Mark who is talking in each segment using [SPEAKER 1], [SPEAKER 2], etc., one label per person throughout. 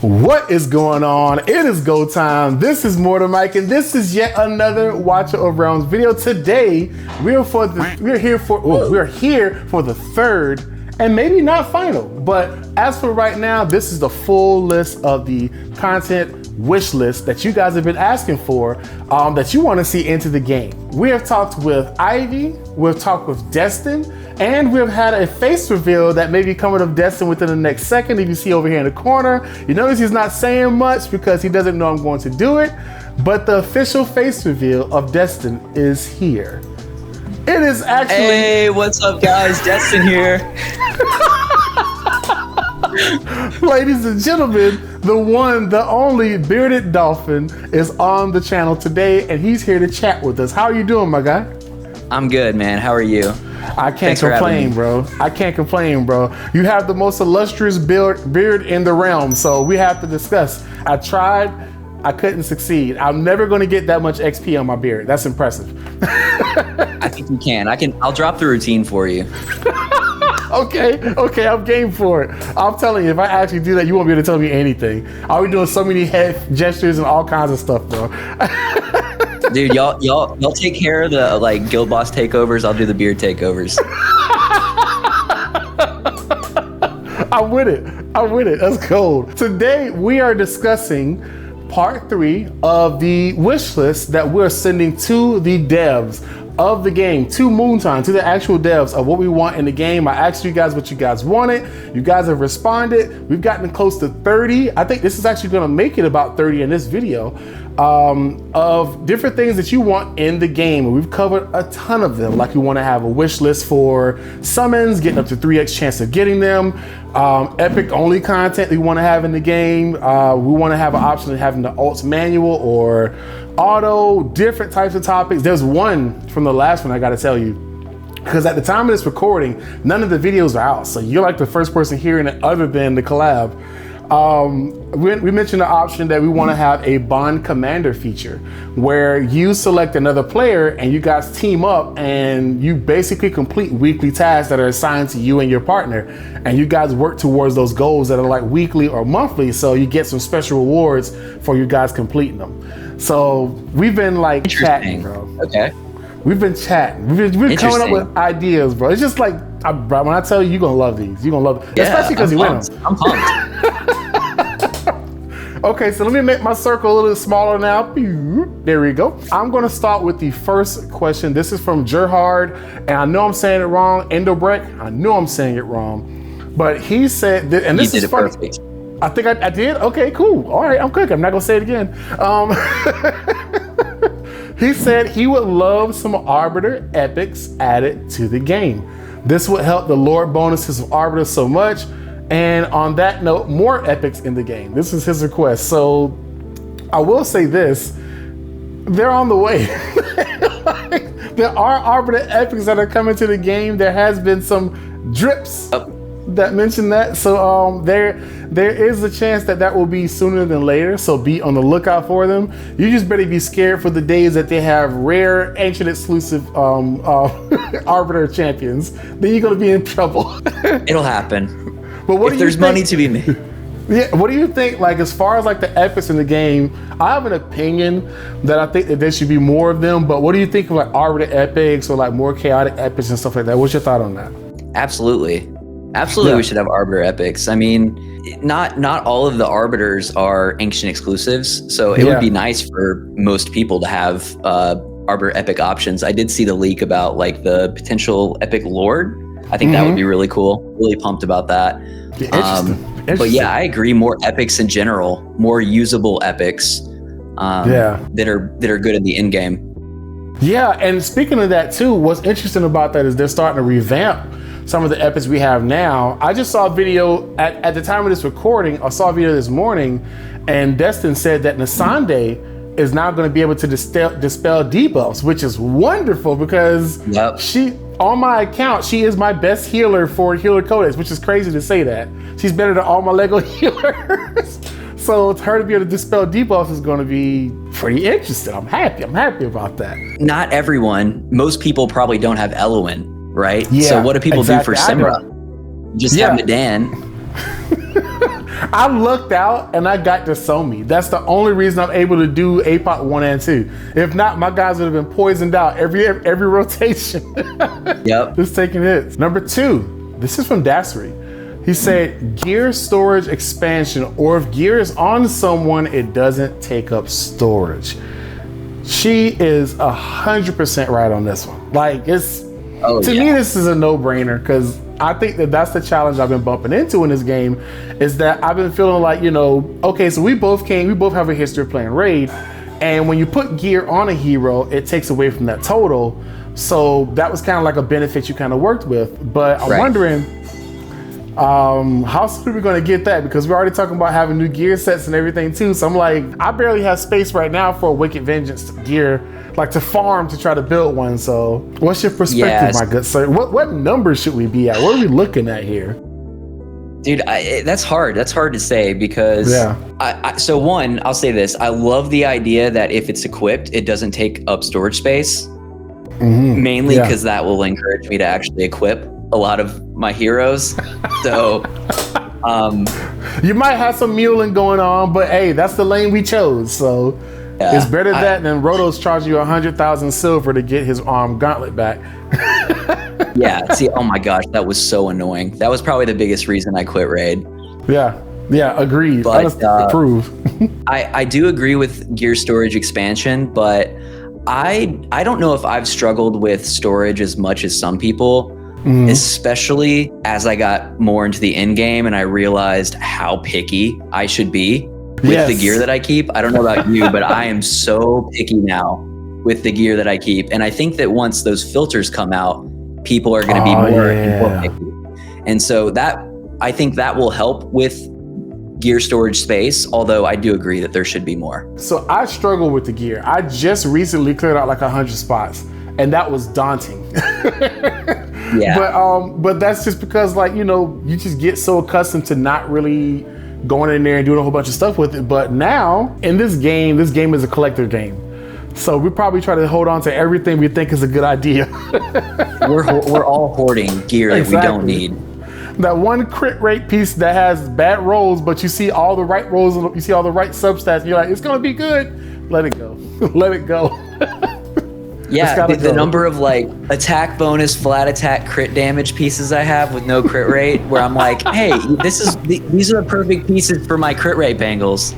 [SPEAKER 1] What is going on? It is go time. This is Mortar Mike, and this is yet another Watcher of Realms video. Today, we're here for the third and maybe not final, but as for right now, this is the full list of the content wish list that you guys have been asking for, that you want to see into the game. We have talked with Ivy, we've talked with Destin, and we've had a face reveal that may be coming of Destin within the next second. If you see over here in the corner, you notice he's not saying much because he doesn't know I'm going to do it, but the official face reveal of Destin is here. It is actually...
[SPEAKER 2] Hey, what's up guys? Destin here.
[SPEAKER 1] Ladies and gentlemen, the one, the only Bearded Dolphin is on the channel today, and he's here to chat with us. How are you doing, my guy?
[SPEAKER 2] I'm good, man. How are you?
[SPEAKER 1] I can't complain, bro. I can't complain, bro. You have the most illustrious beard in the realm, so we have to discuss. I tried, I couldn't succeed. I'm never going to get that much XP on my beard. That's impressive.
[SPEAKER 2] I think you can. I'll drop the routine for you.
[SPEAKER 1] Okay, I'm game for it. I'm telling you, if I actually do that, you won't be able to tell me anything. I'll be doing so many head gestures and all kinds of stuff, bro.
[SPEAKER 2] Dude, y'all take care of the guild boss takeovers. I'll do the beard takeovers.
[SPEAKER 1] I'm with it. That's cold. Today we are discussing part 3 of the wish list that we're sending to the devs of the game, to Moontime, to the actual devs of what we want in the game. I asked you guys what you guys wanted. You guys have responded. We've gotten close to 30. I think this is actually going to make it about 30 in this video, of different things that you want in the game. And we've covered a ton of them. Like, we want to have a wish list for summons, getting up to 3x chance of getting them. Epic only content we want to have in the game. We want to have an option of having the alts manual or auto, different types of topics. There's one from the last one I got to tell you, because at the time of this recording, none of the videos are out. So you're like the first person hearing it other than the collab. We mentioned the option that we want to have a bond commander feature where you select another player and you guys team up and you basically complete weekly tasks that are assigned to you and your partner, and you guys work towards those goals that are like weekly or monthly, so you get some special rewards for you guys completing them. So we've been like chatting, bro.
[SPEAKER 2] Okay.
[SPEAKER 1] We've been chatting. We've been coming up with ideas, bro. It's just like, bro, when I tell you, you're gonna love these. You're gonna love them. Yeah, especially because you win them.
[SPEAKER 2] I'm pumped.
[SPEAKER 1] Okay, so let me make my circle a little smaller now. There we go. I'm gonna start with the first question. This is from Gerhard, and I know I'm saying it wrong. Endobreck, I know I'm saying it wrong. But he said, and this is funny. Perfect. I think I did? Okay, cool. All right, I'm cooking. I'm not gonna say it again. He said he would love some Arbiter epics added to the game. This would help the lore bonuses of Arbiter so much. And on that note, more epics in the game. This is his request. So I will say this, they're on the way. There are Arbiter epics that are coming to the game. There has been some drips that mention that. So there is a chance that will be sooner than later. So be on the lookout for them. You just better be scared for the days that they have rare, ancient exclusive Arbiter champions. Then you're gonna be in trouble.
[SPEAKER 2] It'll happen.
[SPEAKER 1] But what
[SPEAKER 2] if there's money to be made.
[SPEAKER 1] Yeah, what do you think, like, as far as like the epics in the game? I have an opinion that I think that there should be more of them, but what do you think of like Arbiter epics or like more chaotic epics and stuff like that? What's your thought on that?
[SPEAKER 2] Absolutely. Yeah. We should have Arbiter epics. I mean, not all of the Arbiters are ancient exclusives, so it would be nice for most people to have Arbiter epic options. I did see the leak about like the potential epic lord. I think that would be really cool. Really pumped about that. Interesting. But yeah, I agree. More epics in general, more usable epics that are good in the end game.
[SPEAKER 1] Yeah, and speaking of that too, what's interesting about that is they're starting to revamp some of the epics we have now. I just saw a video at the time of this recording. I saw a video this morning, and Destin said that Nasande is now going to be able to dispel debuffs, which is wonderful because she, on my account, she is my best healer for Healer Codex, which is crazy to say that. She's better than all my Lego healers. So her to be able to dispel debuffs is going to be pretty interesting. I'm happy about that.
[SPEAKER 2] Not everyone. Most people probably don't have Eloin, right?
[SPEAKER 1] Yeah,
[SPEAKER 2] so what do people do for Simra? Just have Nadan.
[SPEAKER 1] I looked out and I got to Somi. That's the only reason I'm able to do APOC 1 and 2. If not, my guys would have been poisoned out every rotation.
[SPEAKER 2] Yep.
[SPEAKER 1] Just taking hits. Number 2, this is from Dassery. He said, gear storage expansion, or if gear is on someone, it doesn't take up storage. She is 100% right on this one. Like, it's, to me, this is a no-brainer, because I think that that's the challenge I've been bumping into in this game, is that I've been feeling like, you know, okay, so we both have a history of playing Raid, and when you put gear on a hero, it takes away from that total. So that was kind of like a benefit you kind of worked with. But I'm wondering, how soon are we going to get that? Because we're already talking about having new gear sets and everything too. So I'm like, I barely have space right now for a Wicked Vengeance gear, like to farm to try to build one. So what's your perspective, my good sir? What number should we be at? What are we looking at here?
[SPEAKER 2] Dude, that's hard. That's hard to say because, so one, I'll say this. I love the idea that if it's equipped, it doesn't take up storage space. Mainly because that will encourage me to actually equip a lot of my heroes. So
[SPEAKER 1] you might have some muling going on, but hey, that's the lane we chose. So it's better that than Roto's charging you 100,000 silver to get his gauntlet back.
[SPEAKER 2] Yeah, see, oh my gosh, that was so annoying. That was probably the biggest reason I quit Raid.
[SPEAKER 1] Yeah, agreed.
[SPEAKER 2] But,
[SPEAKER 1] approve.
[SPEAKER 2] I do agree with gear storage expansion, but I don't know if I've struggled with storage as much as some people, especially as I got more into the end game and I realized how picky I should be with the gear that I keep. I don't know about you, but I am so picky now with the gear that I keep. And I think that once those filters come out, people are going to be more picky. And so I think that will help with gear storage space, although I do agree that there should be more.
[SPEAKER 1] So I struggle with the gear. I just recently cleared out like 100 spots, and that was daunting. But that's just because, like, you know, you just get so accustomed to not really going in there and doing a whole bunch of stuff with it. But now in this game is a collector game. So we probably try to hold on to everything we think is a good idea.
[SPEAKER 2] we're all hoarding gear that we don't need.
[SPEAKER 1] That one crit rate piece that has bad rolls, but you see all the right rolls, you see all the right substats, and you're like, it's gonna be good. Let it go. Let it go.
[SPEAKER 2] Yeah, the number of like attack bonus, flat attack, crit damage pieces I have with no crit rate, where I'm like, hey, these are the perfect pieces for my crit rate bangles.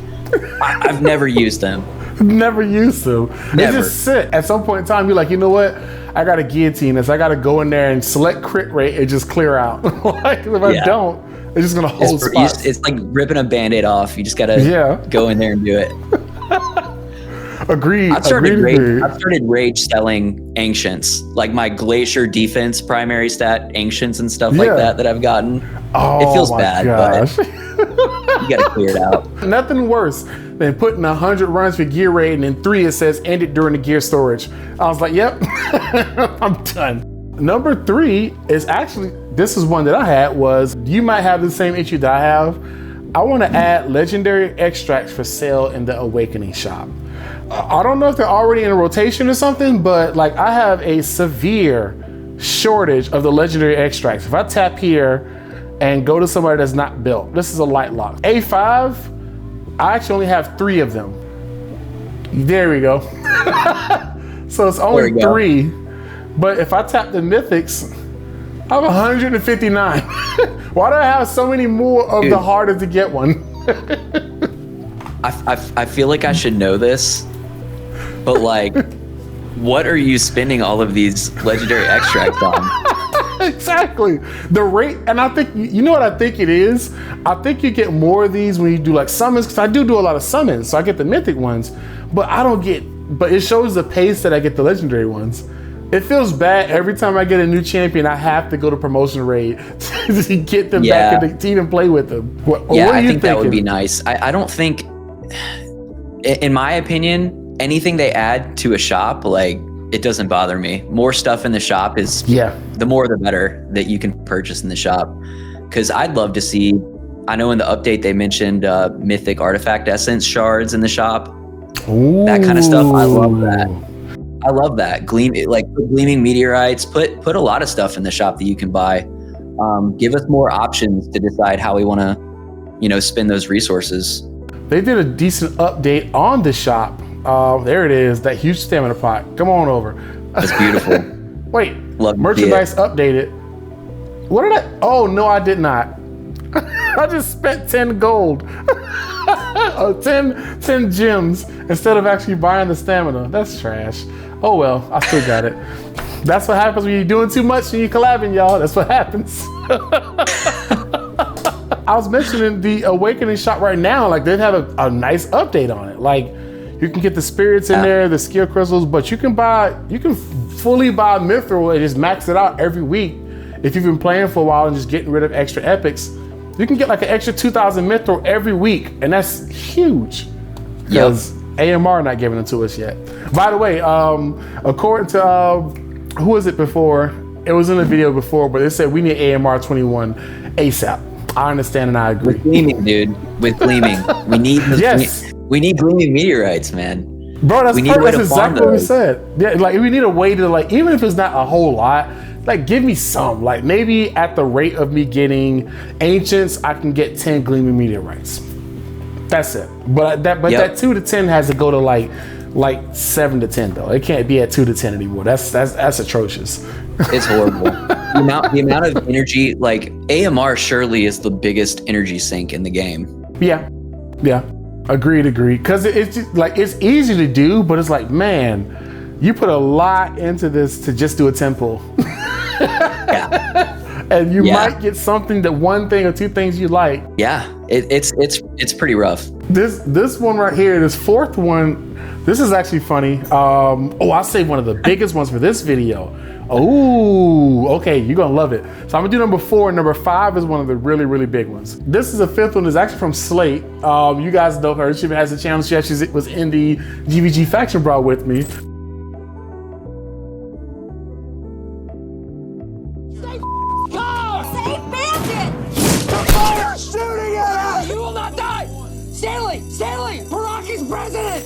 [SPEAKER 2] I've never used them.
[SPEAKER 1] Never used to. They just sit. At some point in time, you're like, you know what? I got to guillotine this. I got to go in there and select crit rate and just clear out. Like, if I don't, it's just going to hold spots.
[SPEAKER 2] It's like ripping a Band-Aid off. You just got to go in there and do it.
[SPEAKER 1] Agreed.
[SPEAKER 2] I've started rage selling ancients, like my glacier defense primary stat ancients and stuff like that I've gotten.
[SPEAKER 1] Oh,
[SPEAKER 2] it feels bad, but you got to clear it out.
[SPEAKER 1] Nothing worse than putting 100 runs for gear raid and in 3 it says ended during the gear storage. I was like, yep, I'm done. Number 3 is actually, this is one that I had, was you might have the same issue that I have. I want to add legendary extracts for sale in the Awakening shop. I don't know if they're already in a rotation or something, but like I have a severe shortage of the legendary extracts. If I tap here and go to somebody that's not built, this is a light lock. A5, I actually only have 3 of them. There we go. So it's only 3. But if I tap the mythics, I have 159. Why do I have so many more of the harder to get one?
[SPEAKER 2] I feel like I should know this, but like, what are you spending all of these legendary extracts on?
[SPEAKER 1] Exactly. The rate, and I think, you know what I think it is? I think you get more of these when you do like summons, because I do a lot of summons, so I get the mythic ones, but it shows the pace that I get the legendary ones. It feels bad every time I get a new champion. I have to go to promotion raid to get them back in the team and play with them.
[SPEAKER 2] I think that would be nice. I don't think, in my opinion, anything they add to a shop, like, it doesn't bother me. More stuff in the shop is, the more the better that you can purchase in the shop. Because I'd love to see, I know in the update they mentioned mythic artifact essence shards in the shop. Ooh. That kind of stuff. I love that. I love that. Gleaming meteorites. Put a lot of stuff in the shop that you can buy. Give us more options to decide how we want to, spend those resources.
[SPEAKER 1] They did a decent update on the shop. There it is, that huge stamina pot. Come on over.
[SPEAKER 2] That's beautiful.
[SPEAKER 1] Wait,
[SPEAKER 2] Love
[SPEAKER 1] merchandise updated. What did I? Oh no, I did not. I just spent 10 gold. 10 gems instead of actually buying the stamina. That's trash. Oh well, I still got it. That's what happens when you're doing too much and you're collabing, y'all. That's what happens. I was mentioning the Awakening shop right now. Like, they have a nice update on it. Like, you can get the spirits in there, the skill crystals, but you can fully buy Mithril and just max it out every week. If you've been playing for a while and just getting rid of extra epics, you can get like an extra 2,000 Mithril every week, and that's huge. Because AMR not giving it to us yet. By the way, according to who was it before? It was in the video before, but they said we need AMR 21 ASAP. I understand and I agree.
[SPEAKER 2] With gleaming, dude. With gleaming, we need we need gleaming meteorites, man.
[SPEAKER 1] Bro, that's exactly what we said. Yeah, like we need a way to, like, even if it's not a whole lot, like give me some. Like maybe at the rate of me getting ancients, I can get 10 gleaming meteorites. That's it. But that 2 to 10 has to go to like 7 to 10 though. It can't be at 2 to 10 anymore. That's atrocious.
[SPEAKER 2] It's horrible. the amount of energy, like AMR surely is the biggest energy sink in the game.
[SPEAKER 1] Yeah. Agreed. Because it's just, like, it's easy to do, but it's like, man, you put a lot into this to just do a temple. And you might get something, that one thing or two things you like. Yeah,
[SPEAKER 2] it's pretty rough.
[SPEAKER 1] This one right here, this fourth one, this is actually funny. I'll say one of the biggest ones for this video. Oh, okay, you're gonna love it. So I'm gonna do number 4, and number 5 is one of the really, really big ones. This is the 5th one. It's actually from Slate. You guys know her. She has a channel. She actually was in the GVG faction brawl with me.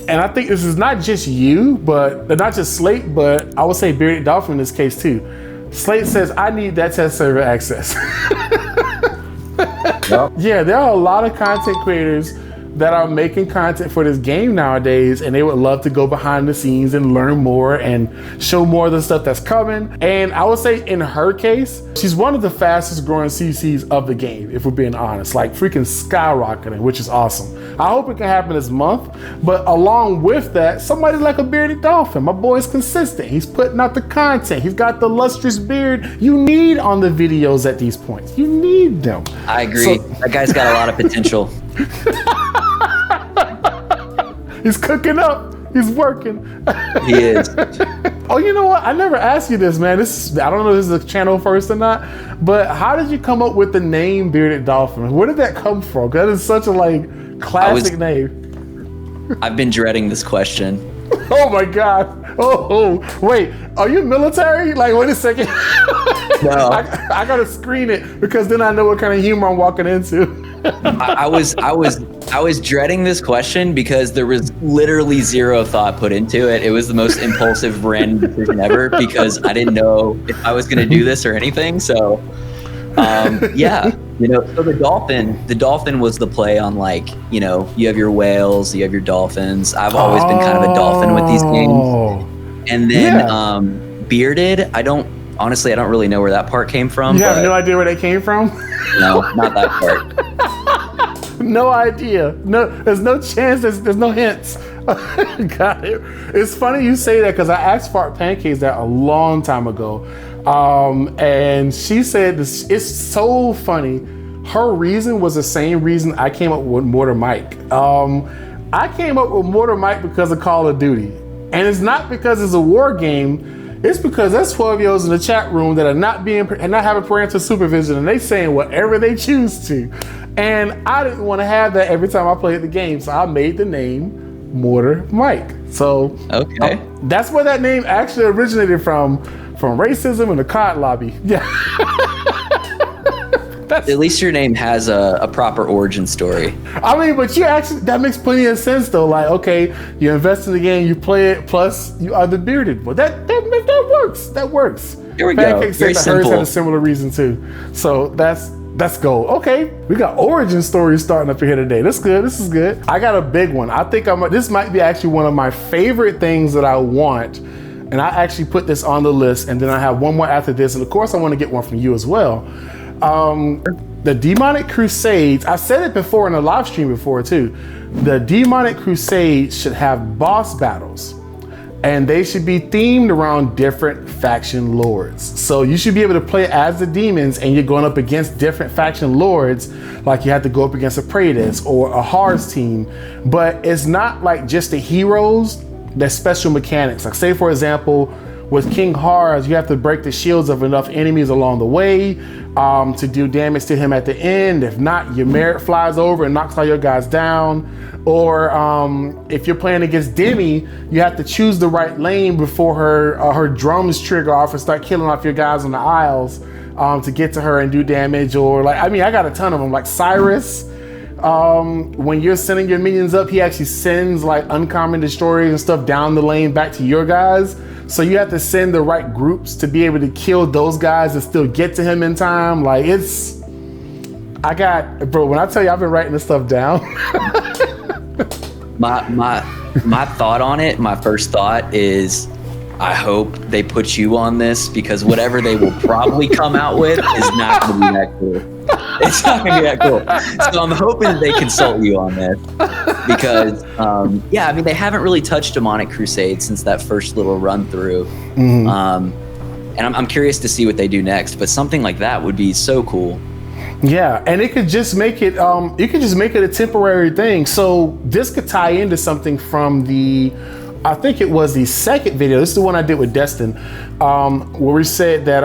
[SPEAKER 1] And I think this is not just you, but not just Slate, but I would say Bearded Dolphin in this case too. Slate says, I need that test server access. Yeah, there are a lot of content creators that are making content for this game nowadays, and they would love to go behind the scenes and learn more and show more of the stuff that's coming. And I would say in her case, she's one of the fastest growing CCs of the game, if we're being honest, like freaking skyrocketing, which is awesome. I hope it can happen this month, but along with that, somebody like a Bearded Dolphin, my boy's consistent. He's putting out the content. He's got the lustrous beard you need on the videos at these points. You need them.
[SPEAKER 2] I agree. That guy's got a lot of potential.
[SPEAKER 1] He's cooking up. He's working.
[SPEAKER 2] He is.
[SPEAKER 1] Oh, you know what? I never asked you this, man. I don't know if this is a channel first or not, but how did you come up with the name Bearded Dolphin? Where did that come from? That is such a classic name.
[SPEAKER 2] I've been dreading this question.
[SPEAKER 1] Oh my God. Oh, wait. Are you military? Like, wait a second.
[SPEAKER 2] No.
[SPEAKER 1] I gotta screen it because then I know what kind of humor I'm walking into.
[SPEAKER 2] I was dreading this question because there was literally zero thought put into it. It was the most impulsive random decision ever because I didn't know if I was going to do this or anything. So, so the dolphin was the play on, like, you have your whales, you have your dolphins. I've always been kind of a dolphin with these games. And then bearded, I don't really know where that part came from.
[SPEAKER 1] You have no idea where they came from?
[SPEAKER 2] No, not that part.
[SPEAKER 1] No idea. No, there's no chance. There's no hints. Got it. It's funny you say that because I asked Fart Pancakes that a long time ago, and she said this. It's so funny. Her reason was the same reason I came up with Mortar Mike. I came up with Mortar Mike because of Call of Duty, and it's not because it's a war game. It's because there's 12-year-olds in the chat room that are not having parental supervision, and they saying whatever they choose to. And I didn't want to have that every time I played the game, so I made the name Mortar Mike. So that's where that name actually originated from racism and the COD lobby. Yeah.
[SPEAKER 2] At least your name has a proper origin story.
[SPEAKER 1] I mean, but that makes plenty of sense though. Like, okay, you invest in the game, you play it, plus you are the bearded. Well, that works. That works.
[SPEAKER 2] Here we go.
[SPEAKER 1] Pancake said that hers had a similar reason too. So that's Let's go. Okay, we got origin stories starting up here today. This is good. This is good. I got a big one. I think this might be actually one of my favorite things that I want. And I actually put this on the list, and then I have one more after this. And of course, I want to get one from you as well. The Demonic Crusades, I said it before in a live stream before too. The Demonic Crusades should have boss battles, and they should be themed around different faction lords. So you should be able to play as the demons, and you're going up against different faction lords, like you have to go up against a Praetus or a Hars team. But it's not like just the heroes, there's special mechanics. Like say for example, with King Hars, you have to break the shields of enough enemies along the way to do damage to him at the end. If not, your merit flies over and knocks all your guys down. Or if you're playing against Demi, you have to choose the right lane before her drums trigger off and start killing off your guys on the aisles to get to her and do damage. Or like, I mean, I got a ton of them. Like Cyrus, when you're sending your minions up, he actually sends like uncommon destroyers and stuff down the lane back to your guys. So you have to send the right groups to be able to kill those guys and still get to him in time. Like bro, when I tell you I've been writing this stuff down.
[SPEAKER 2] my thought on it, my first thought is, I hope they put you on this, because whatever they will probably come out with is not going to be that cool. It's not going to be that cool. So I'm hoping that they consult you on this, because, yeah, I mean, they haven't really touched Demonic Crusade since that first little run through. Mm-hmm. And I'm curious to see what they do next, but something like that would be so cool.
[SPEAKER 1] Yeah, and it could just make it, you could just make it a temporary thing. So this could tie into something from I think it was the second video. This is the one I did with Destin, where we said that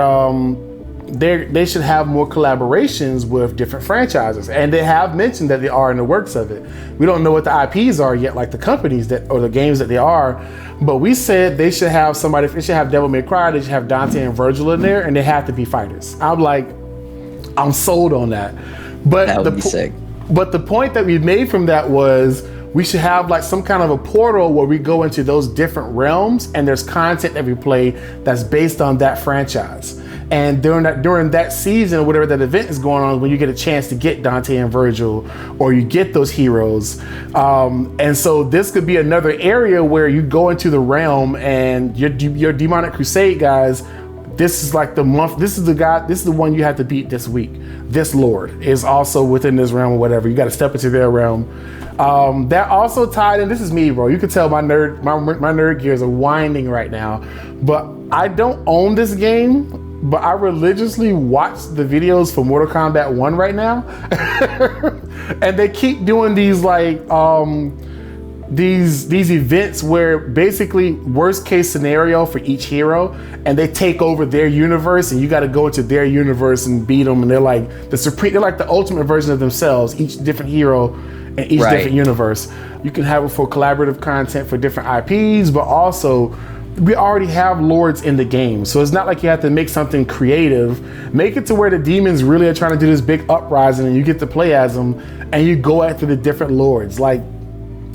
[SPEAKER 1] they should have more collaborations with different franchises, and they have mentioned that they are in the works of it. We don't know what the IPs are yet, like the companies or the games that they are, but we said they should have somebody. They should have Devil May Cry. They should have Dante and Virgil in there, and they have to be fighters. I'm sold on that. But
[SPEAKER 2] that would be sick.
[SPEAKER 1] But the point that we made from that was, we should have like some kind of a portal where we go into those different realms, and there's content that we play that's based on that franchise. And during that season or whatever that event is going on, when you get a chance to get Dante and Virgil, or you get those heroes. And so this could be another area where you go into the realm, and your Demonic Crusade guys, this is like the month, this is the one you have to beat this week. This Lord is also within this realm or whatever. You got to step into their realm. That also tied in, this is me, bro. You can tell my nerd gears are winding right now. But I don't own this game, but I religiously watch the videos for Mortal Kombat 1 right now. And they keep doing these like these events where basically worst case scenario for each hero, and they take over their universe, and you got to go into their universe and beat them. And they're like they're like the ultimate version of themselves, each different hero in each different universe. You can have it for collaborative content for different IPs, but also we already have lords in the game. So it's not like you have to make something creative. Make it to where the demons really are trying to do this big uprising, and you get to play as them, and you go after the different lords. Like,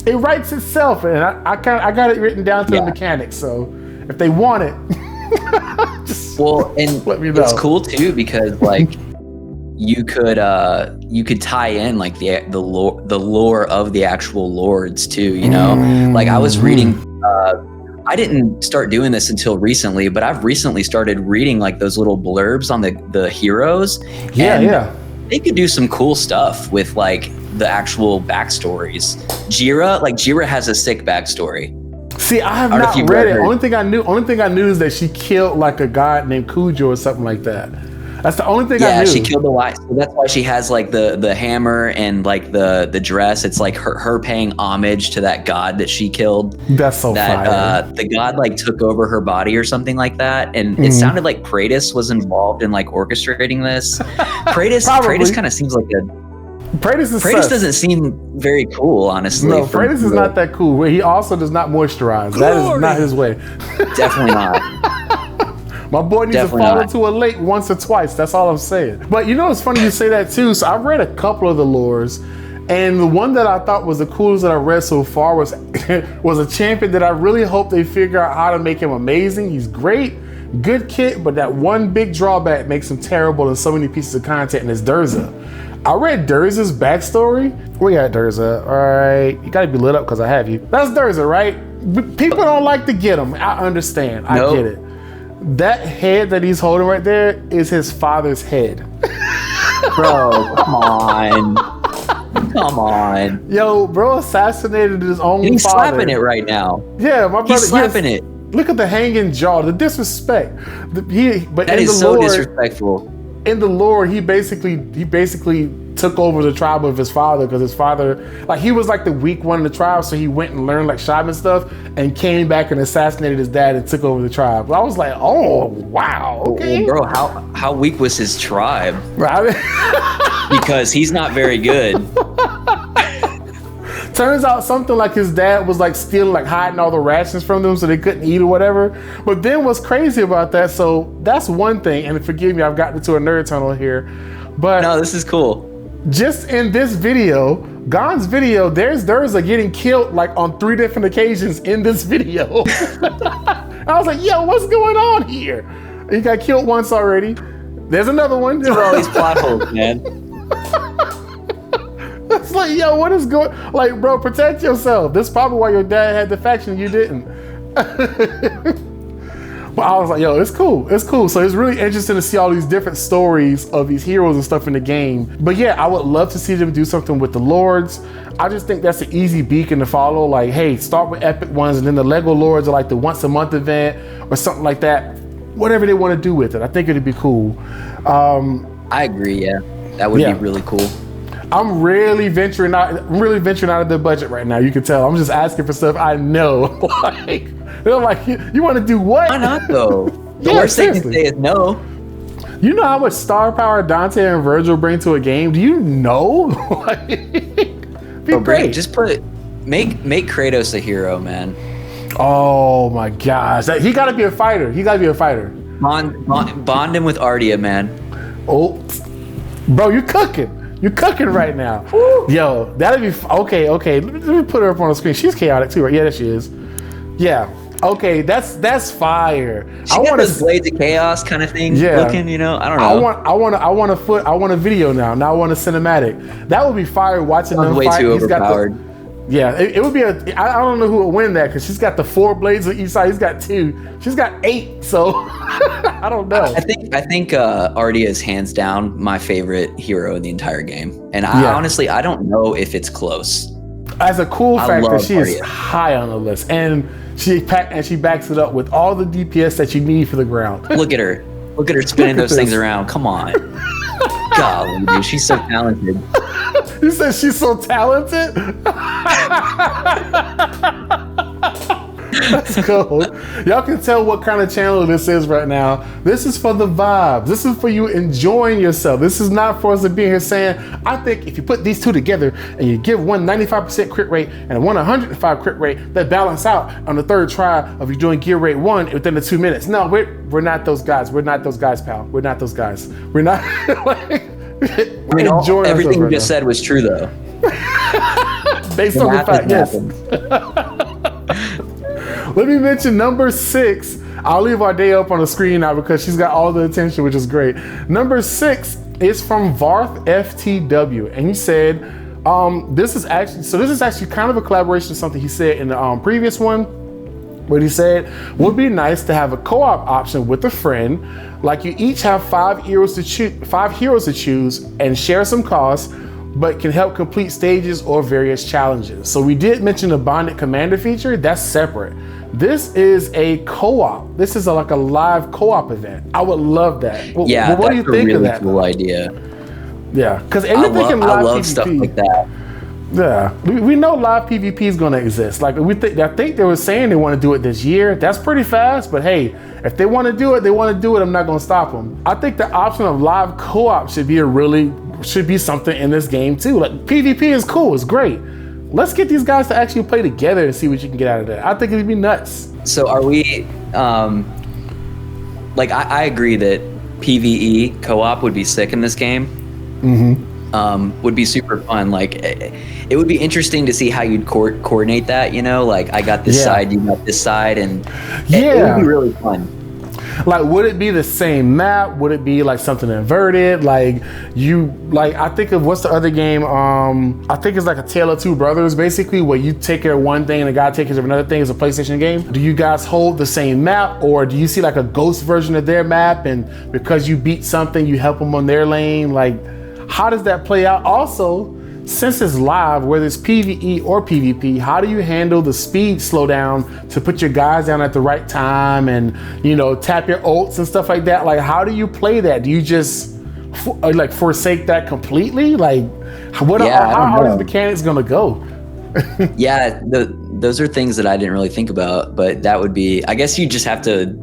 [SPEAKER 1] it writes itself, and I got it written down to the mechanics. So if they want it, just let me know.
[SPEAKER 2] It's cool too, because like you could tie in like the lore of the actual lords too. You know, like I was reading. I didn't start doing this until recently, but I've recently started reading like those little blurbs on the heroes. Yeah. They could do some cool stuff with like the actual backstories. Jira has a sick backstory.
[SPEAKER 1] See, I have not read it. Only thing I knew is that she killed like a god named Cujo or something like that. That's the only thing I knew. Yeah, she killed
[SPEAKER 2] the wife. So that's why she has like the hammer and like the dress. It's like her paying homage to that god that she killed.
[SPEAKER 1] That's so fire.
[SPEAKER 2] The god like took over her body or something like that. And it sounded like Praetus was involved in like orchestrating this. Praetus kind of seems like Praetus doesn't seem very cool, honestly.
[SPEAKER 1] No, Praetus is not that cool. He also does not moisturize. Glory. That is not his way.
[SPEAKER 2] Definitely not.
[SPEAKER 1] My boy needs to fall into a lake once or twice. That's all I'm saying. But you know, it's funny you say that too. So I've read a couple of the lores, and the one that I thought was the coolest that I read so far was a champion that I really hope they figure out how to make him amazing. He's great, Good kid, but that one big drawback makes him terrible in so many pieces of content, and it's Durza. I read Durza's backstory. We got Durza. All right, you gotta be lit up because I have you. That's Durza, right? People don't like to get him. I understand. I get it. That head that he's holding right there is his father's head.
[SPEAKER 2] Bro, come on. Come on.
[SPEAKER 1] Yo, bro assassinated his own father.
[SPEAKER 2] He's slapping it right now.
[SPEAKER 1] Yeah, my brother.
[SPEAKER 2] He's slapping it.
[SPEAKER 1] Look at the hanging jaw, the disrespect.
[SPEAKER 2] That is so disrespectful.
[SPEAKER 1] In the lore, he basically took over the tribe of his father because his father, like, he was like the weak one in the tribe, so he went and learned like shaman stuff and came back and assassinated his dad and took over the tribe. I was like, oh wow, okay.
[SPEAKER 2] Well, bro, how weak was his tribe?
[SPEAKER 1] Right.
[SPEAKER 2] Because he's not very good.
[SPEAKER 1] Turns out something like his dad was like stealing, like hiding all the rations from them so they couldn't eat or whatever. But then what's crazy about that, so that's one thing, and forgive me, I've gotten into a nerd tunnel here, but
[SPEAKER 2] no, this is cool.
[SPEAKER 1] Just in this video, Gon's video, there's Durza getting killed like on 3 different occasions in this video. I was like, yo, what's going on here? He got killed once already. There's another one.
[SPEAKER 2] These are all these plot holes, man.
[SPEAKER 1] It's like, yo, what is going, like, bro, protect yourself. This is probably why your dad had the faction you didn't. But I was like, yo, it's cool. It's cool. So it's really interesting to see all these different stories of these heroes and stuff in the game. But yeah, I would love to see them do something with the Lords. I just think that's an easy beacon to follow. Like, hey, start with epic ones and then the Lego Lords are like the once a month event or something like that. Whatever they want to do with it. I think it'd be cool.
[SPEAKER 2] I agree, yeah. That would be really cool.
[SPEAKER 1] I'm really venturing out of the budget right now. You can tell. I'm just asking for stuff I know. Like, they're like, you want to do what?
[SPEAKER 2] Why not though? The worst they can say is no.
[SPEAKER 1] You know how much star power Dante and Virgil bring to a game? Do you know? Great.
[SPEAKER 2] Just make Kratos a hero, man.
[SPEAKER 1] Oh my gosh, he got to be a fighter.
[SPEAKER 2] Bond him with Ardia, man.
[SPEAKER 1] Oh, bro, you're cooking. You're cooking right now. Woo. Yo, that'd be okay. Let me put her up on the screen. She's chaotic too, right? Yeah, that she is. Yeah. Okay, that's fire.
[SPEAKER 2] I want those Blades of Chaos kind of thing. Yeah. Looking, you know, I don't know.
[SPEAKER 1] I want a video now. Now I want a cinematic. That would be fire. Watching them
[SPEAKER 2] way
[SPEAKER 1] fight.
[SPEAKER 2] Too overpowered.
[SPEAKER 1] It would be I don't know who would win that because she's got the 4 blades on each side. He's got 2. She's got 8. So I don't know.
[SPEAKER 2] I think Ardia is hands down my favorite hero in the entire game, and honestly I don't know if it's close.
[SPEAKER 1] As a cool factor, she is high on the list, and she backs it up with all the DPS that you need for the ground.
[SPEAKER 2] Look at her spinning those things around. Come on. Golly, dude, she's so talented.
[SPEAKER 1] You said she's so talented? That's cool. Y'all can tell what kind of channel this is right now. This is for the vibes. This is for you enjoying yourself. This is not for us to be here saying, I think if you put these 2 together and you give one 95% crit rate and one 105 crit rate, that balance out on the 3rd try of you doing gear rate 1 within the 2 minutes. No, we're not those guys. We're not those guys, pal. We're not those guys. We're not like,
[SPEAKER 2] everything you just said was true though.
[SPEAKER 1] Based on the fact, yes. Let me mention number 6. I'll leave our day up on the screen now because she's got all the attention, which is great. Number 6 is from Varth FTW, and he said, this is actually kind of a collaboration of something he said in the previous one. What he said would be nice to have a co-op option with a friend, like you each have 5 heroes to choose and share some costs, but can help complete stages or various challenges. So we did mention the bonded commander feature. That's separate. This is a co-op. This is like a live co-op event. I would love that. What do you think of that?
[SPEAKER 2] Cool idea.
[SPEAKER 1] Yeah, because everything in live PvP,
[SPEAKER 2] stuff like that.
[SPEAKER 1] Yeah, we know live PvP is going to exist. Like I think they were saying they want to do it this year. That's pretty fast, but hey, if they want to do it, they want to do it. I'm not going to stop them. I think the option of live co-op should be something in this game too. Like PvP is cool, it's great. Let's get these guys to actually play together and see what you can get out of that. I think it'd be nuts.
[SPEAKER 2] So are we? I agree that PvE co-op would be sick in this game. Mm-hmm. Would be super fun. Like it would be interesting to see how you'd coordinate that. You know, like I got this side, you got this side, and it would be really fun.
[SPEAKER 1] Like, would it be the same map? Would it be like something inverted? Like I think of, what's the other game? I think it's like a Tale of Two Brothers, basically, where you take care of one thing and the guy takes care of another thing. It's a PlayStation game. Do you guys hold the same map, or do you see like a ghost version of their map, and because you beat something, you help them on their lane? Like, how does that play out? Also, since it's live, whether it's PvE or PvP, how do you handle the speed slowdown to put your guys down at the right time and, you know, tap your ults and stuff like that? Like, how do you play that? Do you just like forsake that completely? Like, how are these mechanics gonna go?
[SPEAKER 2] Yeah, those are things that I didn't really think about, but that would be, I guess you just have to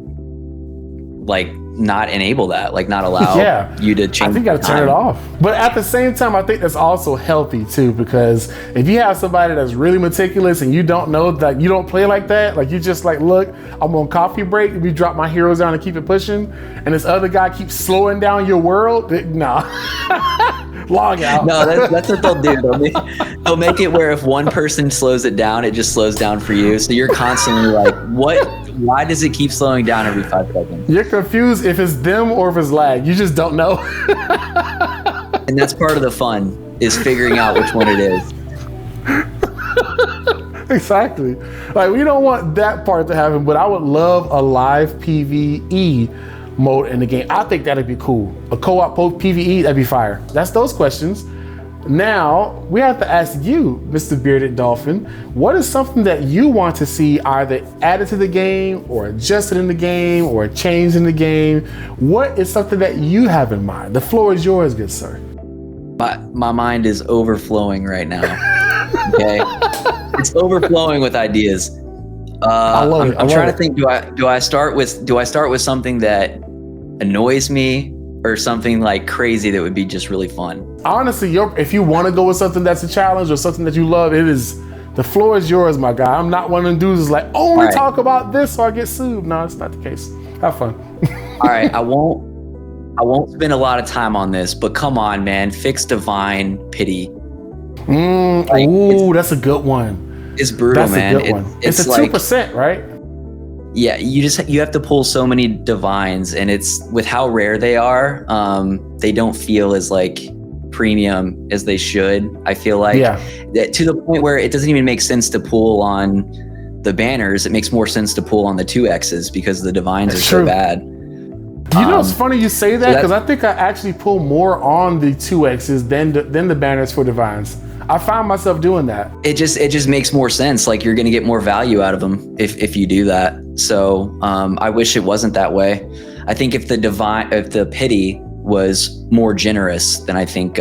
[SPEAKER 2] like not enable that, like not allow you to change.
[SPEAKER 1] I think you gotta turn it off. But at the same time, I think that's also healthy too, because if you have somebody that's really meticulous and you don't know that, you don't play like that, like you just like, look, I'm on coffee break, we drop my heroes down and keep it pushing, and this other guy keeps slowing down your world, nah. Log out.
[SPEAKER 2] No, that's what they'll do. They'll make it where if one person slows it down, it just slows down for you. So you're constantly like, what? Why does it keep slowing down every 5 seconds? You're
[SPEAKER 1] confused if it's them or if it's lag. You just don't know.
[SPEAKER 2] And that's part of the fun, is figuring out which one it is.
[SPEAKER 1] Exactly. Like, we don't want that part to happen, but I would love a live PvE mode in the game. I think that'd be cool. A co-op PvE, that'd be fire. That's those questions. Now, we have to ask you, Mr. Bearded Dolphin, what is something that you want to see either added to the game or adjusted in the game or changed in the game? What is something that you have in mind? The floor is yours, good sir.
[SPEAKER 2] My mind is overflowing right now. Okay? It's overflowing with ideas. I'm trying to think, do I start with something that annoys me, or something like crazy that would be just really fun?
[SPEAKER 1] Honestly, if you want to go with something that's a challenge or something that you love, the floor is yours, my guy. I'm not one of them dudes who's like, only talk about this or I get sued. No, it's not the case. Have fun.
[SPEAKER 2] All right, I won't spend a lot of time on this, but come on, man, fix Divine Pity.
[SPEAKER 1] That's a good one.
[SPEAKER 2] It's brutal, man.
[SPEAKER 1] It's a 2%, right?
[SPEAKER 2] Yeah, you have to pull so many divines, and it's with how rare they are, they don't feel as like premium as they should. I feel like that, to the point where it doesn't even make sense to pull on the banners. It makes more sense to pull on the 2Xs because the divines are so bad.
[SPEAKER 1] You know, it's funny you say that, because I think I actually pull more on the 2Xs than the banners for divines. I find myself doing that.
[SPEAKER 2] It just makes more sense. Like, you're going to get more value out of them if you do that. So I wish it wasn't that way. I think if the pity was more generous, then I think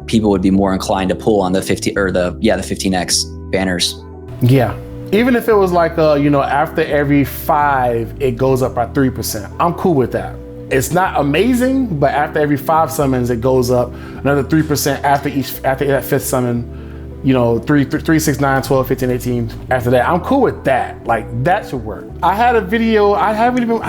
[SPEAKER 2] people would be more inclined to pull on the 15X banners.
[SPEAKER 1] Yeah. Even if it was like, after every 5, it goes up by 3%. I'm cool with that. It's not amazing, but after every 5 summons, it goes up another 3% after that 5th summon. 3, 6, 9, 12, 15, 18. After that, I'm cool with that. Like, that should work. I had a video. I haven't even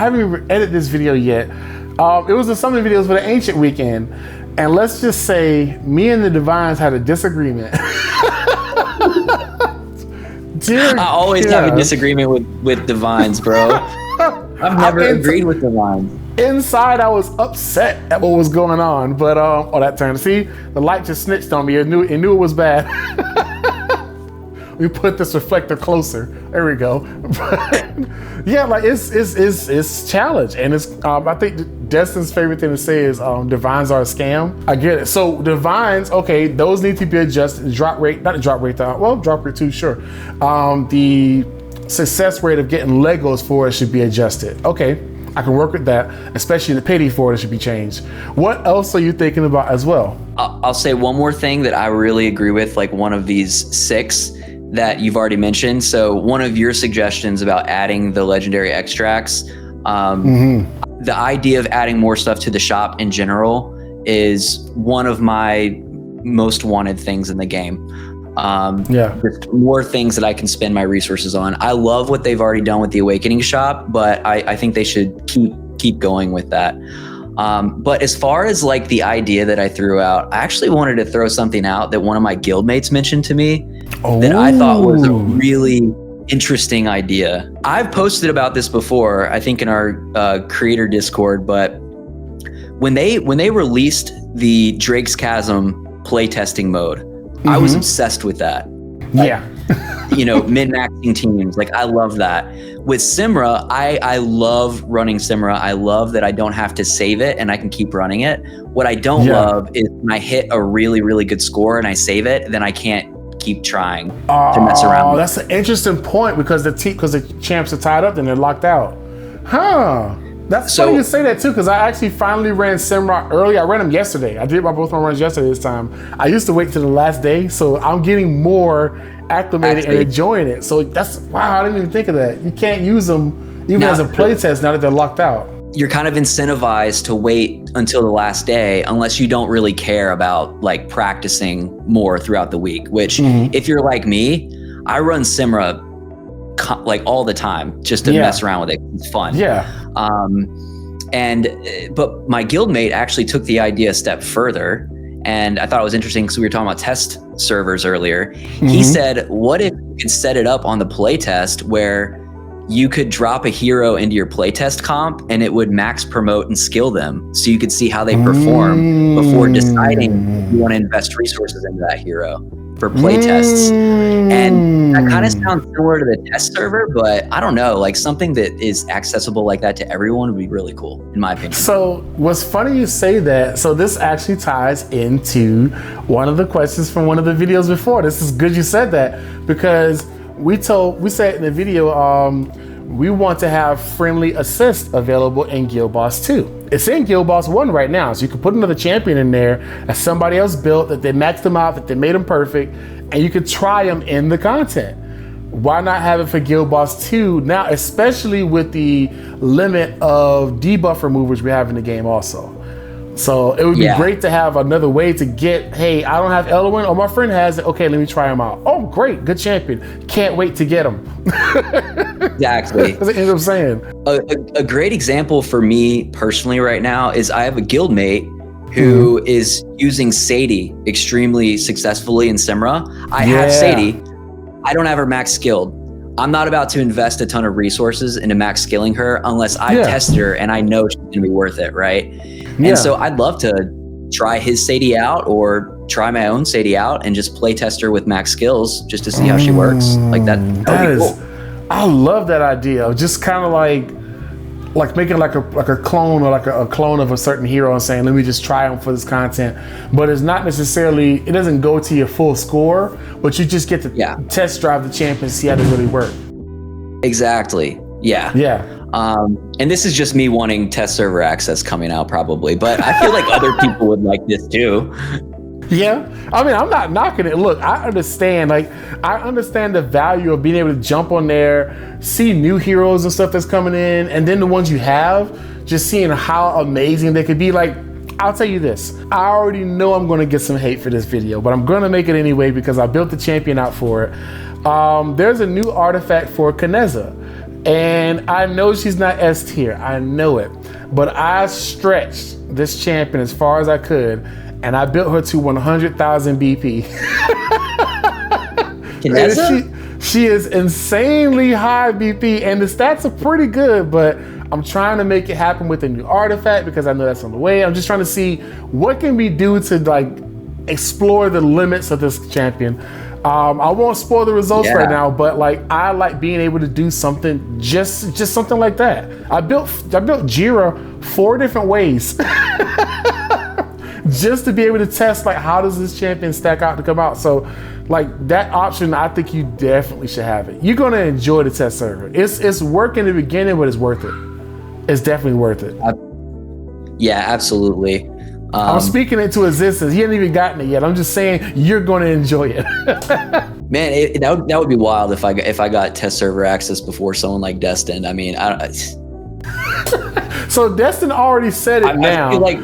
[SPEAKER 1] edited this video yet. It was the summon videos for the Ancient Weekend, and let's just say me and the Divines had a disagreement.
[SPEAKER 2] I always have a disagreement with Divines, bro. I've never agreed with Divines.
[SPEAKER 1] Inside, I was upset at what was going on, but that turned. See, the light just snitched on me. It knew it was bad. We put this reflector closer. There we go. But yeah, like it's challenge, and it's I think Destin's favorite thing to say is divines are a scam. I get it. So divines, okay, those need to be adjusted. Drop rate, not the drop rate. Drop rate too, sure. The success rate of getting Legos for it should be adjusted. Okay. I can work with that, especially the pity for it should be changed. What else are you thinking about as well?
[SPEAKER 2] I'll say one more thing that I really agree with, like one of these 6 that you've already mentioned. So one of your suggestions about adding the legendary extracts, the idea of adding more stuff to the shop in general is one of my most wanted things in the game. Just more things that I can spend my resources on. I love what they've already done with the Awakening shop, but I think they should keep going with that. But as far as like the idea that I threw out, I actually wanted to throw something out that one of my guildmates mentioned to me that I thought was a really interesting idea. I've posted about this before, I think in our creator Discord, but when they released the Drake's Chasm playtesting mode, I was obsessed with that.
[SPEAKER 1] Yeah.
[SPEAKER 2] Min-maxing teams. Like, I love that. With Simra, I love running Simra. I love that I don't have to save it and I can keep running it. What I don't love is when I hit a really, really good score and I save it, then I can't keep trying to mess around.
[SPEAKER 1] Oh, that's an interesting point because the champs are tied up and they're locked out. Huh. That's funny you say that too, because I actually finally ran Simrock early. I ran them yesterday. I did both my runs yesterday this time. I used to wait till the last day, so I'm getting more acclimated and enjoying it. So that's, wow, I didn't even think of that. You can't use them even as a playtest now that they're locked out.
[SPEAKER 2] You're kind of incentivized to wait until the last day unless you don't really care about like practicing more throughout the week, which if you're like me, I run Simra like all the time just to mess around with it. It's fun.
[SPEAKER 1] Yeah.
[SPEAKER 2] But my guildmate actually took the idea a step further, and I thought it was interesting because we were talking about test servers earlier. He said, what if you could set it up on the playtest where you could drop a hero into your playtest comp and it would max promote and skill them so you could see how they perform before deciding you want to invest resources into that hero for playtests. And that kind of sounds similar to the test server, but I don't know, like something that is accessible like that to everyone would be really cool, in my opinion.
[SPEAKER 1] So what's funny you say that, so this actually ties into one of the questions from one of the videos before. This is good you said that, because we said in the video, we want to have friendly assist available in Guild Boss 2. It's in Guild Boss 1 right now, so you can put another champion in there that somebody else built, that they maxed them out, that they made them perfect, and you can try them in the content. Why not have it for Guild Boss 2 now, especially with the limit of debuff removers we have in the game also. So it would be great to have another way to get, hey, I don't have Elwyn, or my friend has it. Okay, let me try him out. Oh, great, good champion. Can't wait to get him.
[SPEAKER 2] Exactly.
[SPEAKER 1] That's what I'm saying.
[SPEAKER 2] A great example for me personally right now is I have a guildmate who is using Sadie extremely successfully in Simra. I have Sadie. I don't have her max skilled. I'm not about to invest a ton of resources into max skilling her unless I've tested her and I know she's gonna be worth it, right? And so I'd love to try his Sadie out or try my own Sadie out and just play test her with max skills just to see how she works. Like that would be cool.
[SPEAKER 1] I love that idea of just kind of like making like a clone or like a clone of a certain hero and saying, let me just try them for this content. But it's not necessarily, it doesn't go to your full score, but you just get to test drive the champion, see how they really work.
[SPEAKER 2] Exactly. Yeah.
[SPEAKER 1] Yeah.
[SPEAKER 2] And this is just me wanting test server access coming out probably, but I feel like other people would like this too.
[SPEAKER 1] Yeah, I mean, I'm not knocking it. Look, I understand the value of being able to jump on there, see new heroes and stuff that's coming in, and then the ones you have, just seeing how amazing they could be. Like, I'll tell you this, I already know I'm gonna get some hate for this video, but I'm gonna make it anyway because I built the champion out for it. There's a new artifact for Kaneza, and I know she's not S tier, I know it, but I stretched this champion as far as I could, and I built her to 100,000 BP. She is insanely high BP, and the stats are pretty good, but I'm trying to make it happen with a new artifact because I know that's on the way. I'm just trying to see what can we do to like explore the limits of this champion. I won't spoil the results right now, but like I like being able to do something, just something like that. I built Jira 4 different ways. Just to be able to test like how does this champion stack out to come out. So like that option, I think you definitely should have it. You're gonna enjoy the test server. It's work in the beginning, but it's worth it. It's definitely worth it.
[SPEAKER 2] Yeah, absolutely.
[SPEAKER 1] I'm speaking into existence. He hasn't even gotten it yet. I'm just saying you're gonna enjoy it.
[SPEAKER 2] Man, that would be wild if I got test server access before someone like Destin. I mean,
[SPEAKER 1] So Destin already said it now.
[SPEAKER 2] I feel like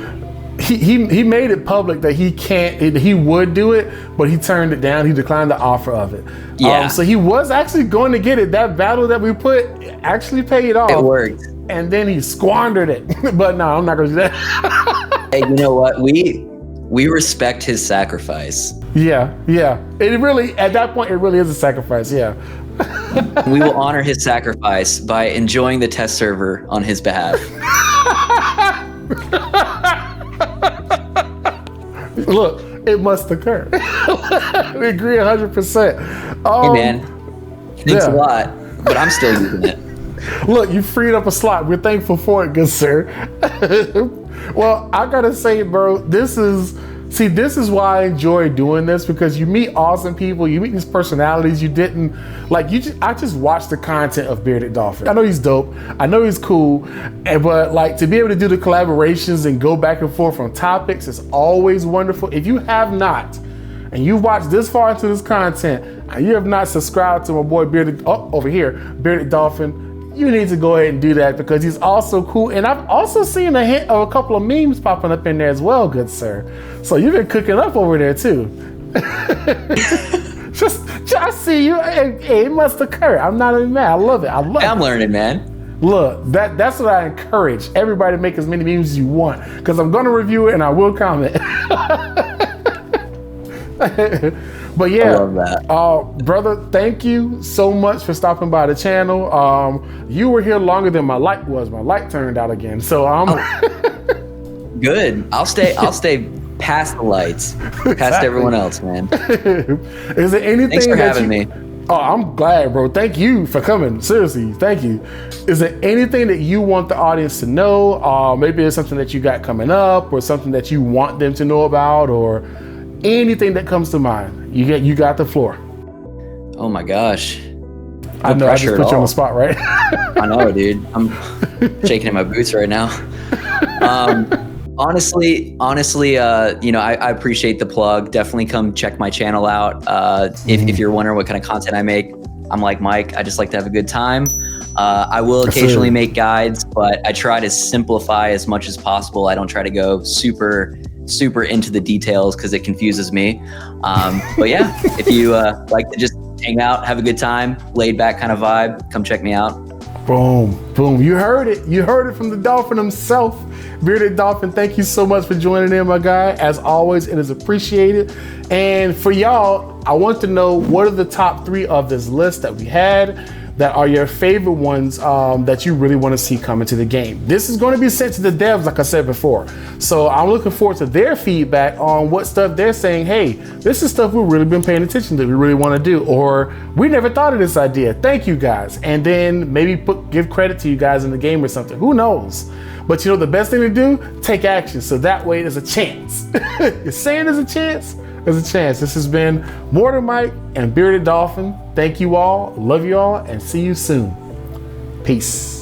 [SPEAKER 1] he made it public that he would do it, but he turned it down. He declined the offer of it.
[SPEAKER 2] Yeah.
[SPEAKER 1] So he was actually going to get it. That battle that we put actually paid off.
[SPEAKER 2] It worked. And
[SPEAKER 1] then he squandered it. But no, I'm not going to do that.
[SPEAKER 2] Hey, you know what? We respect his sacrifice.
[SPEAKER 1] Yeah. It really, at that point, it really is a sacrifice. Yeah.
[SPEAKER 2] We will honor his sacrifice by enjoying the test server on his behalf.
[SPEAKER 1] Look, it must occur. We agree 100%.
[SPEAKER 2] Hey man, thanks a lot, but I'm still using it.
[SPEAKER 1] Look, you freed up a slot. We're thankful for it, good sir. Well, I gotta say, bro, this is why I enjoy doing this, because you meet awesome people, you meet these personalities you didn't like. I just watch the content of Bearded Dolphin. I know he's dope, I know he's cool, but like to be able to do the collaborations and go back and forth on topics is always wonderful. If you have not, and you've watched this far into this content, and you have not subscribed to my boy Bearded Dolphin, you need to go ahead and do that, because he's also cool. And I've also seen a hint of a couple of memes popping up in there as well, good sir. So you've been cooking up over there too. just I see you. It must occur. I'm not even mad. I love it.
[SPEAKER 2] I'm learning, man.
[SPEAKER 1] Look, that's what I encourage everybody to make as many memes as you want, because I'm going to review it and I will comment. But yeah,
[SPEAKER 2] I love that.
[SPEAKER 1] Brother, thank you so much for stopping by the channel. You were here longer than my light was. My light turned out again, so
[SPEAKER 2] good. I'll stay past the lights, past everyone else, man.
[SPEAKER 1] Is there anything?
[SPEAKER 2] Thanks for having me.
[SPEAKER 1] Oh, I'm glad, bro. Thank you for coming. Seriously, thank you. Is there anything that you want the audience to know? Maybe it's something that you got coming up, or something that you want them to know about, or anything that comes to mind. You got the floor.
[SPEAKER 2] Oh my gosh.
[SPEAKER 1] I know I just put you on the spot, right?
[SPEAKER 2] I know, dude. I'm shaking in my boots right now. Honestly, I appreciate the plug. Definitely come check my channel out. If you're wondering what kind of content I make, I'm like Mike. I just like to have a good time. I will occasionally make guides, but I try to simplify as much as possible. I don't try to go super into the details, because it confuses me. But yeah, if you like to just hang out, have a good time, laid back kind of vibe, come check me out.
[SPEAKER 1] Boom. You heard it from the Dolphin himself. Bearded Dolphin, thank you so much for joining in, my guy. As always, it is appreciated. And for y'all, I want to know, what are the top 3 of this list that we had that are your favorite ones that you really want to see come into the game? This is going to be sent to the devs, like I said before. So I'm looking forward to their feedback on what stuff they're saying. Hey, this is stuff we've really been paying attention to, we really want to do, or we never thought of this idea. Thank you guys. And then maybe give credit to you guys in the game or something. Who knows? But you know, the best thing to do, take action. So that way there's a chance. You're saying there's a chance? There's a chance. This has been Mortar Mike and Bearded Dolphin. Thank you all. Love you all, and see you soon. Peace.